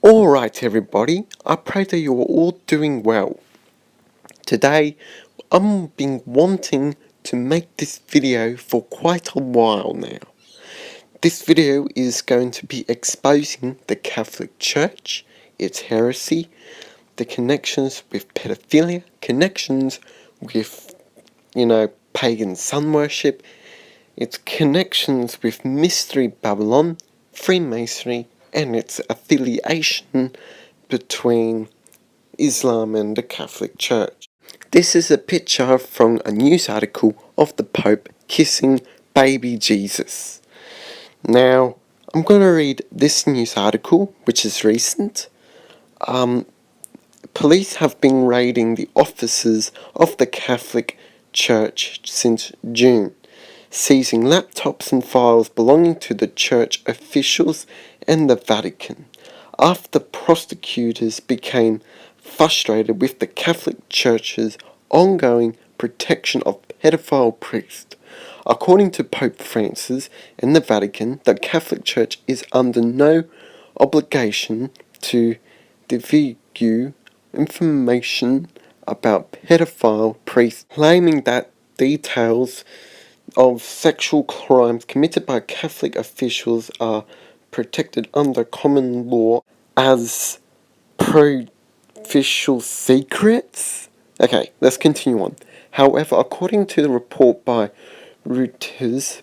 Alright everybody, I pray that you're all doing well. Today, I've been wanting to make this video for quite a while now. This video is going to be exposing the Catholic Church, its heresy, the connections with pedophilia, connections with, pagan sun worship, its connections with Mystery Babylon, Freemasonry, and its affiliation between Islam and the Catholic Church. This is a picture from a news article of the Pope kissing baby Jesus. Now, I'm going to read this news article, which is recent. Police have been raiding the offices of the Catholic Church since June, seizing laptops and files belonging to the church officials and the Vatican, after prosecutors became frustrated with the Catholic Church's ongoing protection of pedophile priests. According to Pope Francis and the Vatican, the Catholic Church is under no obligation to divulge information about pedophile priests, claiming that details of sexual crimes committed by Catholic officials are protected under common law as official secrets. Okay, let's continue on. However, according to the report by Reuters,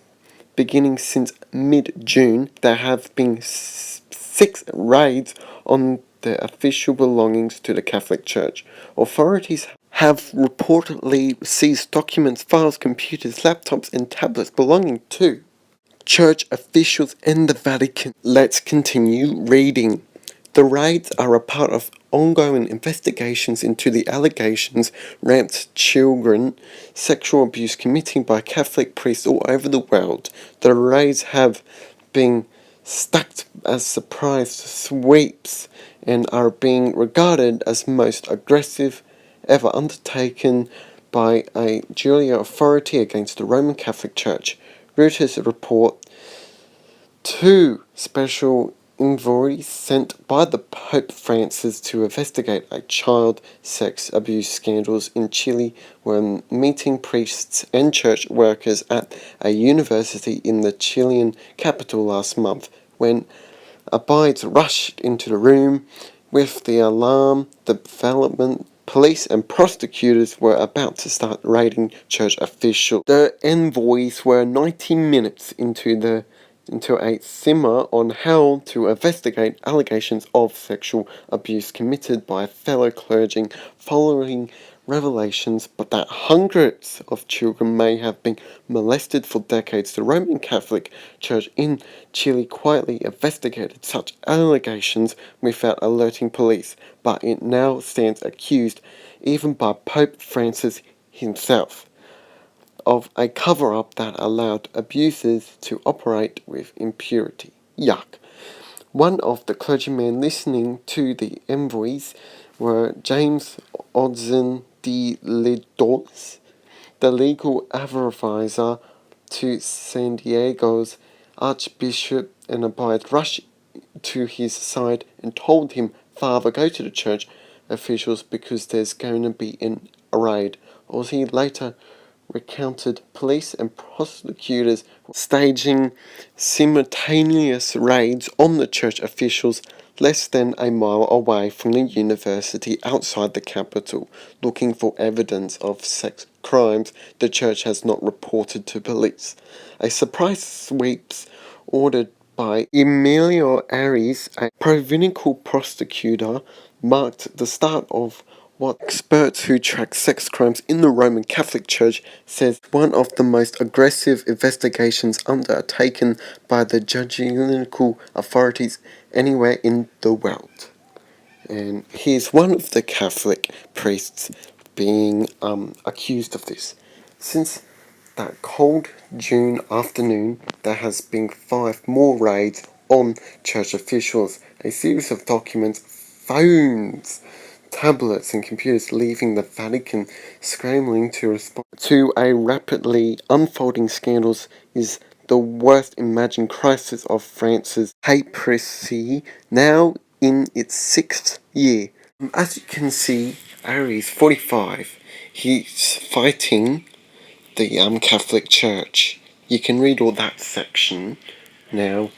beginning since mid-June, there have been 6 raids on the official belongings to the Catholic Church. Authorities have reportedly seized documents, files, computers, laptops, and tablets belonging to church officials and the Vatican. Let's continue reading. The raids are a part of ongoing investigations into the allegations ramped children sexual abuse committed by Catholic priests all over the world. The raids have been stacked as surprise sweeps and are being regarded as most aggressive ever undertaken by a judicial authority against the Roman Catholic Church. Reuters report 2 special envoys sent by the Pope Francis to investigate a child sex abuse scandals in Chile were meeting priests and church workers at a university in the Chilean capital last month. When abides rushed into the room with the alarm, the development police and prosecutors were about to start raiding church officials. The envoys were 90 minutes into a simmer on how to investigate allegations of sexual abuse committed by fellow clergy following revelations, but that hundreds of children may have been molested for decades. The Roman Catholic Church in Chile quietly investigated such allegations without alerting police, but it now stands accused, even by Pope Francis himself, of a cover-up that allowed abusers to operate with impunity. Yuck. One of the clergymen listening to the envoys were James Odson de Lidos, the legal advisor to San Diego's Archbishop, and Abide rushed to his side and told him, "Father, go to the church officials because there's going to be a raid." Ozzy later recounted police and prosecutors staging simultaneous raids on the church officials less than a mile away from the university outside the capital, looking for evidence of sex crimes the church has not reported to police. A surprise sweeps ordered by Emilio Aries, a provincial prosecutor, marked the start of what experts who track sex crimes in the Roman Catholic Church says one of the most aggressive investigations undertaken by the judicial authorities anywhere in the world. And here's one of the Catholic priests being accused of this. Since that cold June afternoon, there has been 5 more raids on church officials, a series of documents, phones, tablets and computers leaving the Vatican scrambling to respond to a rapidly unfolding scandals is the worst imagined crisis of France's papacy. Now in its 6th year. As you can see, Ari's 45. He's fighting the Catholic Church. You can read all that section. Now,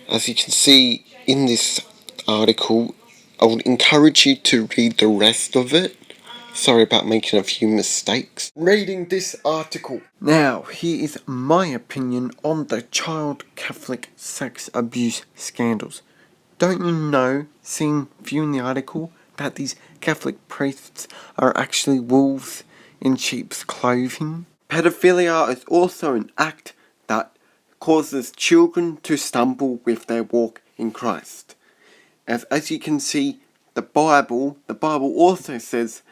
as you can see in this article, I would encourage you to read the rest of it. Sorry about making a few mistakes. Reading this article. Now, here is my opinion on the child Catholic sex abuse scandals. Don't you know, seeing viewing the article, that these Catholic priests are actually wolves in sheep's clothing? Pedophilia is also an act that causes children to stumble with their walk in Christ. As you can see, the Bible also says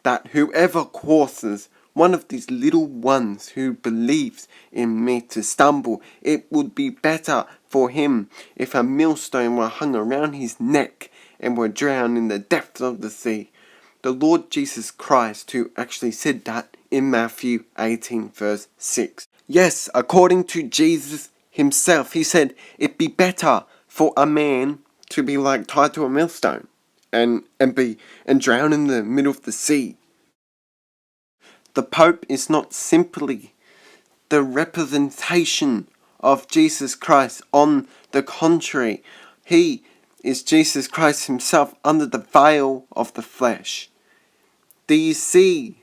that whoever causes one of these little ones who believes in me to stumble, it would be better for him if a millstone were hung around his neck and were drowned in the depths of the sea. The Lord Jesus Christ, who actually said that in Matthew 18 verse 6. Yes, according to Jesus himself, he said it'd be better for a man to be tied to a millstone and drown in the middle of the sea. The Pope is not simply the representation of Jesus Christ. On the contrary, he is Jesus Christ himself under the veil of the flesh. Do you see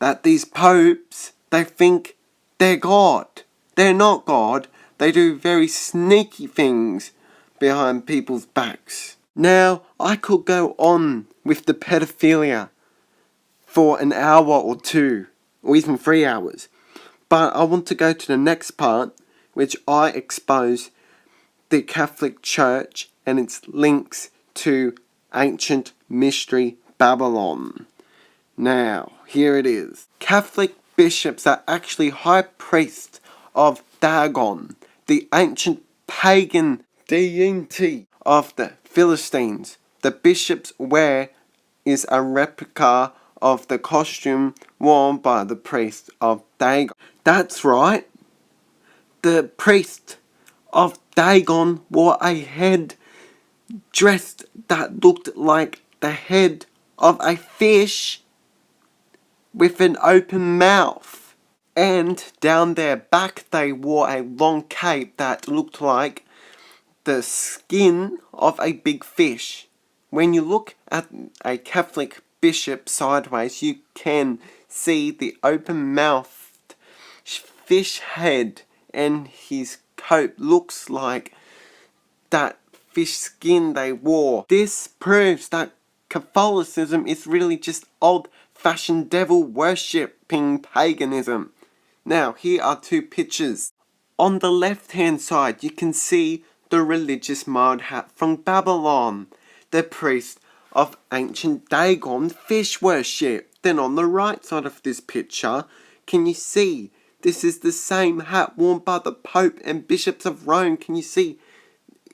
that these popes, they think they're God? They're not God. They do very sneaky things behind people's backs. Now, I could go on with the pedophilia for an hour or 2, or even 3 hours. But I want to go to the next part, which I expose the Catholic Church and its links to ancient mystery Babylon. Now, here it is. Catholic bishops are actually high priests of Dagon, the ancient pagan deity of the Philistines. The bishops wear is a replica of the costume worn by the priest of Dagon. That's right. The priest of Dagon wore a head dress that looked like the head of a fish with an open mouth. And down their back they wore a long cape that looked like the skin of a big fish. When you look at a Catholic bishop sideways, you can see the open-mouthed fish head, and his coat looks like that fish skin they wore. This proves that Catholicism is really just old-fashioned devil-worshipping paganism. Now, here are 2 pictures. On the left-hand side, you can see the religious mild hat from Babylon, the priest of ancient Dagon fish worship. Then on the right side of this picture, can you see this is the same hat worn by the Pope and bishops of Rome? Can you see?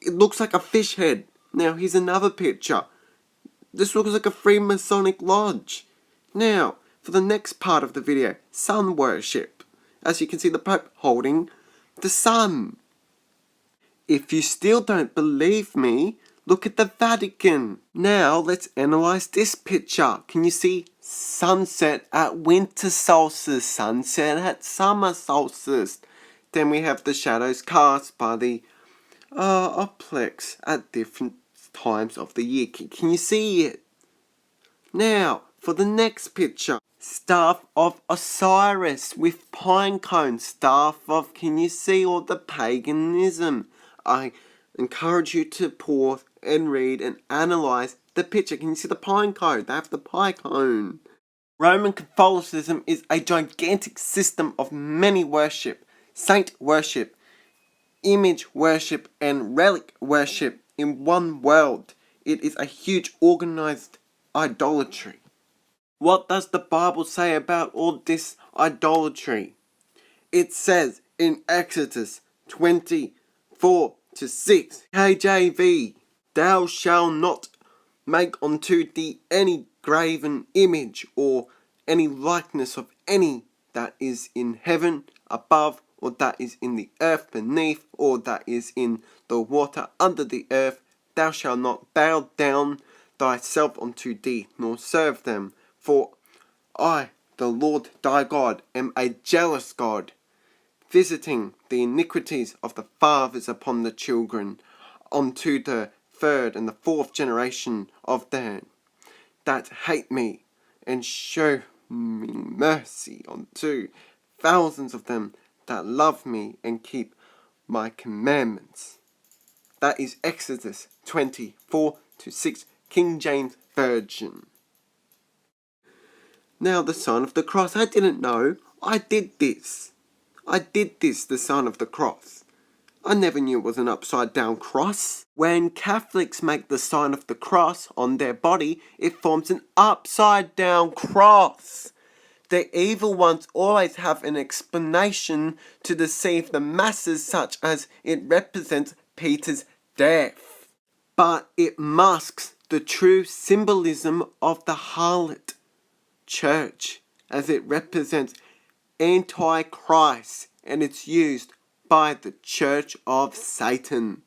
It looks like a fish head. Now here's another picture. This looks like a Freemasonic lodge. Now, for the next part of the video, sun worship. As you can see, the Pope holding the sun. If you still don't believe me, look at the Vatican. Now let's analyze this picture. Can you see sunset at winter solstice, sunset at summer solstice? Then we have the shadows cast by the oplex at different times of the year. Can you see it? Now, for the next picture, staff of Osiris with pine cone, staff of, can you see all the paganism? I encourage you to pause and read and analyze the picture. Can you see the pine cone? They have the pine cone. Roman Catholicism is a gigantic system of many worship, saint worship, image worship, and relic worship in one world. It is a huge organized idolatry. What does the Bible say about all this idolatry? It says in Exodus 24-6, KJV, thou shalt not make unto thee any graven image or any likeness of any that is in heaven above, or that is in the earth beneath, or that is in the water under the earth thou shalt not bow down thyself unto thee, nor serve them. For I, the Lord thy God, am a jealous God, visiting the iniquities of the fathers upon the children, unto the third and the fourth generation of them that hate me, and show me mercy unto thousands of them that love me and keep my commandments. That is Exodus 24-6, King James Version. Now the sign of the cross, I didn't know. I did this, the sign of the cross. I never knew it was an upside down cross. When Catholics make the sign of the cross on their body, it forms an upside down cross. The evil ones always have an explanation to deceive the masses, such as it represents Peter's death. But it masks the true symbolism of the harlot church, as it represents Antichrist, and it's used by the Church of Satan.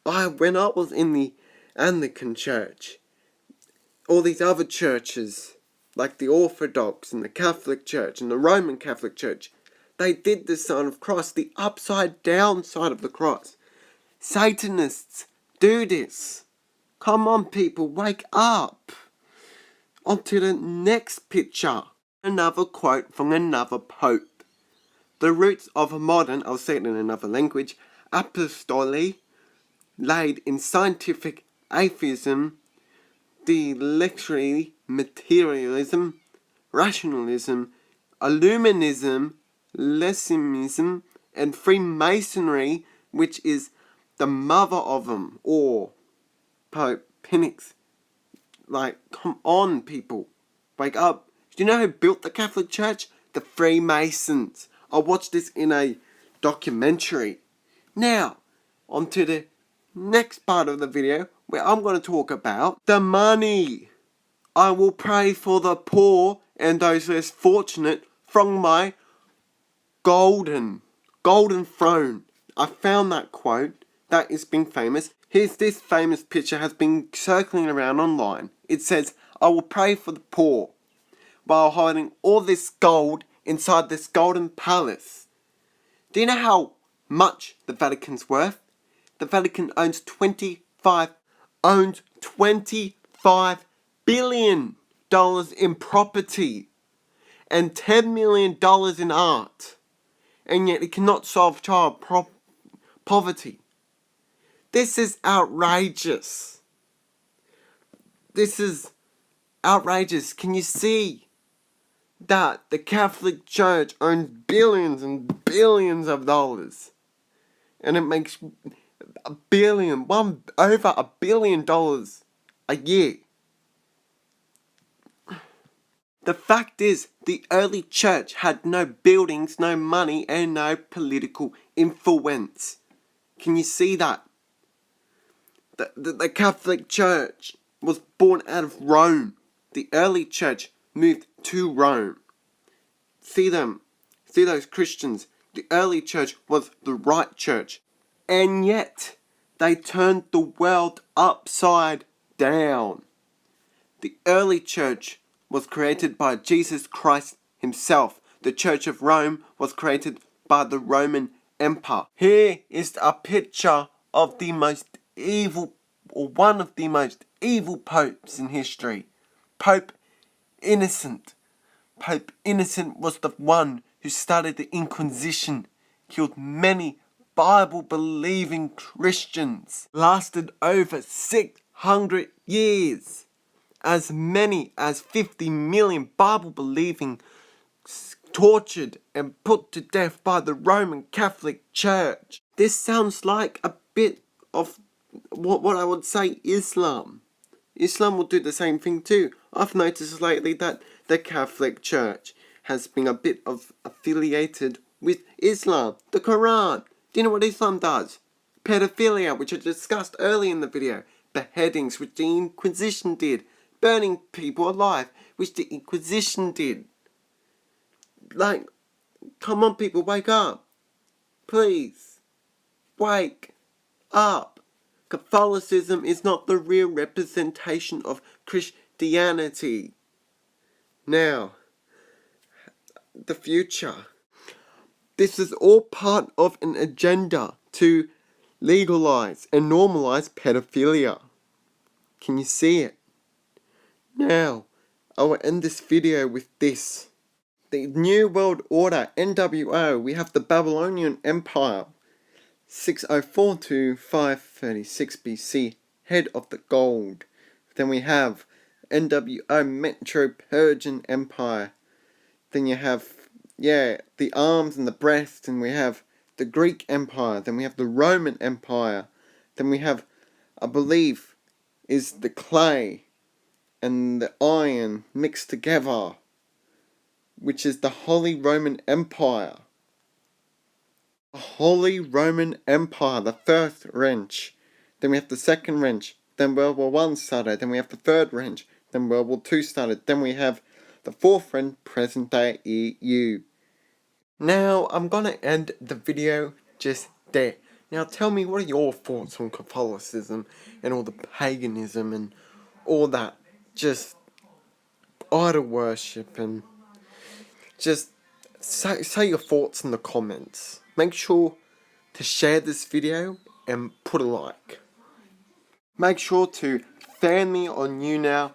When I was in the Anglican Church, all these other churches, like the Orthodox and the Catholic Church and the Roman Catholic Church, they did the sign of cross, the upside down side of the cross. Satanists do this. Come on, people, wake up. On to the next picture. Another quote from another pope. The roots of a modern, I'll say it in another language, apostoli, laid in scientific atheism, dialectically materialism, rationalism, illuminism, lessimism, and Freemasonry, which is the mother of them, or Pope Pennix. Like, come on, people. Wake up. Do you know who built the Catholic Church? The Freemasons. I watched this in a documentary. Now, on to the next part of the video, where I'm going to talk about the money. I will pray for the poor and those less fortunate from my golden throne. I found that quote. That has been famous. Here's this famous picture has been circling around online. It says, I will pray for the poor, while holding all this gold inside this golden palace. Do you know how much the Vatican's worth? The Vatican owns $25 billion in property and $10 million in art, and yet it cannot solve child poverty. This is outrageous. This is outrageous. Can you see that the Catholic Church owns billions and billions of dollars? And it makes over $1 billion a year. The fact is, the early church had no buildings, no money, and no political influence. Can you see that? The Catholic Church was born out of Rome. The early church moved to Rome. See them. See those Christians. The early church was the right church. And yet, they turned the world upside down. The early church was created by Jesus Christ himself. The Church of Rome was created by the Roman Empire. Here is a picture of the most evil, or one of the most evil popes in history. Pope Innocent. Pope Innocent was the one who started the Inquisition, killed many Bible-believing Christians, lasted over 600 years. As many as 50 million Bible-believing tortured and put to death by the Roman Catholic Church. This sounds like a bit of what I would say Islam. Islam will do the same thing too. I've noticed lately that the Catholic Church has been a bit of affiliated with Islam, the Quran. Do you know what Islam does? Pedophilia, which I discussed earlier in the video. Beheadings, which the Inquisition did. Burning people alive, which the Inquisition did. Like, come on people, wake up. Please. Wake up. Catholicism is not the real representation of Christianity. Now, the future. This is all part of an agenda to legalize and normalize pedophilia. Can you see it? Now, I will end this video with this. The New World Order, NWO, we have the Babylonian Empire, 604 to 536 BC, head of the gold. Then we have NWO Metro-Persian Empire. Then you have, the arms and the breast. And we have the Greek Empire. Then we have the Roman Empire. Then we have, I believe, is the clay and the iron mixed together, which is the Holy Roman Empire. The Holy Roman Empire, the first Reich. Then we have the second Reich. Then World War I started. Then we have the third Reich. Then World War II started. Then we have the fourth Reich, present day EU. Now, I'm gonna end the video just there. Now tell me, what are your thoughts on Catholicism and all the paganism and all that? Just idol worship, and just say your thoughts in the comments. Make sure to share this video and put a like. Make sure to fan me on YouNow.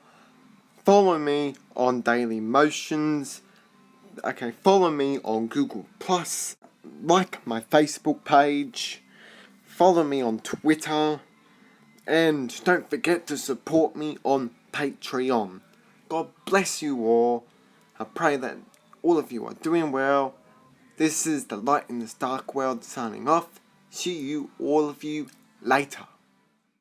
Follow me on Daily Motions. Okay, follow me on Google+. Like my Facebook page. Follow me on Twitter. And don't forget to support me on Patreon. God bless you all. I pray that all of you are doing well. This is the Light in this Dark World signing off. See you, all of you, later.